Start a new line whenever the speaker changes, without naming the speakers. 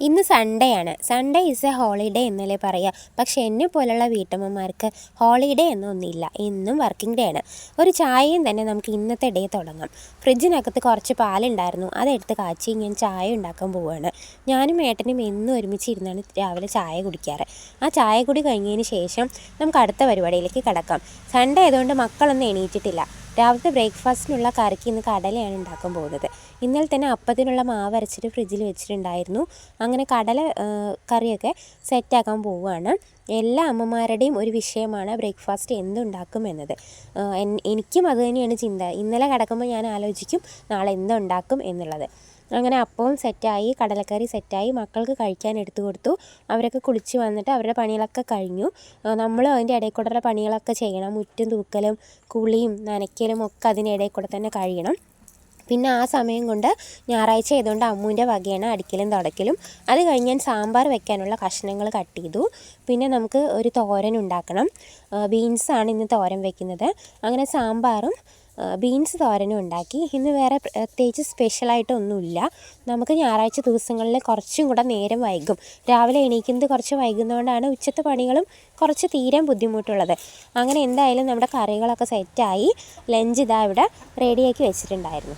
ഇന്ന് സൺഡേ ആണ്. Sunday is A holiday എന്നല്ലേ പറയുക. പക്ഷേ എന്നെ പോലുള്ള വീട്ടമ്മമാർക്ക് ഹോളിഡേ എന്നൊന്നുമില്ല. എന്നും വർക്കിംഗ് ഡേ ആണ്. ഒരു ചായയും തന്നെ നമുക്ക് ഇന്നത്തെ ഡേ തുടങ്ങാം. ഫ്രിഡ്ജിനകത്ത് കുറച്ച് പാലുണ്ടായിരുന്നു, അതെടുത്ത് കാച്ചി ഞാൻ ചായ ഉണ്ടാക്കാൻ പോവുകയാണ്. ഞാനും ഏട്ടനും എന്നും ഒരുമിച്ചിരുന്നാണ് രാവിലെ ചായ കുടിക്കാറ്. ആ ചായ കുടി കഴിഞ്ഞതിന് ശേഷം നമുക്ക് അടുത്ത പരിപാടിയിലേക്ക് കിടക്കാം. സൺഡേ ആയതുകൊണ്ട് മക്കളൊന്നും എണീറ്റിട്ടില്ല. രാവിലത്തെ ബ്രേക്ക്ഫാസ്റ്റിനുള്ള കറിക്ക് ഇന്ന് കടലയാണ് ഉണ്ടാക്കാൻ പോകുന്നത്. ഇന്നലെ തന്നെ അപ്പത്തിനുള്ള മാവ് അരച്ചിട്ട് ഫ്രിഡ്ജിൽ വെച്ചിട്ടുണ്ടായിരുന്നു. അങ്ങനെ കടല കറിയൊക്കെ സെറ്റാക്കാൻ പോവുകയാണ്. എല്ലാ അമ്മമാരുടെയും ഒരു വിഷയമാണ് ബ്രേക്ക്ഫാസ്റ്റ് എന്തുണ്ടാക്കും എന്നത്. എനിക്കും അത് തന്നെയാണ് ചിന്ത. ഇന്നലെ കിടക്കുമ്പോൾ ഞാൻ ആലോചിക്കും നാളെ എന്തുണ്ടാക്കും എന്നുള്ളത്. അങ്ങനെ അപ്പവും സെറ്റായി, കടലക്കറി സെറ്റായി, മക്കൾക്ക് കഴിക്കാൻ എടുത്തു കൊടുത്തു. അവരൊക്കെ കുളിച്ച് വന്നിട്ട് അവരുടെ പണികളൊക്കെ കഴിഞ്ഞു. നമ്മളും അതിൻ്റെ ഇടയിൽ കൂടെയുള്ള പണികളൊക്കെ ചെയ്യണം. മുറ്റും തൂക്കലും കുളിയും നനയ്ക്കലും ഒക്കെ അതിനിടയിൽ കൂടെ തന്നെ കഴിയണം. പിന്നെ ആ സമയം കൊണ്ട് ഞായറാഴ്ച ആയതുകൊണ്ട് അമ്മൂൻ്റെ വകയാണ് അടിക്കലും തുടക്കലും. അത് കഴിഞ്ഞ് ഞാൻ സാമ്പാർ വെക്കാനുള്ള കഷ്ണങ്ങൾ കട്ട് ചെയ്തു. പിന്നെ നമുക്ക് ഒരു തോരൻ ഉണ്ടാക്കണം. ബീൻസാണ് ഇന്ന് തോരൻ വെക്കുന്നത്. അങ്ങനെ സാമ്പാറും ബീൻസ് തോരനും ഉണ്ടാക്കി. ഇന്ന് വേറെ പ്രത്യേകിച്ച് സ്പെഷ്യലായിട്ടൊന്നുമില്ല. നമുക്ക് ഞായറാഴ്ച ദിവസങ്ങളിൽ കുറച്ചും കൂടെ നേരം വൈകും. രാവിലെ എണീക്കുന്നത് കുറച്ച് വൈകുന്നതുകൊണ്ടാണ് ഉച്ചത്തെ പണികളും കുറച്ച് തീരാൻ ബുദ്ധിമുട്ടുള്ളത്. അങ്ങനെ എന്തായാലും നമ്മുടെ കറികളൊക്കെ സെറ്റായി. ലഞ്ച് ഇതാ ഇവിടെ റെഡിയാക്കി വെച്ചിട്ടുണ്ടായിരുന്നു.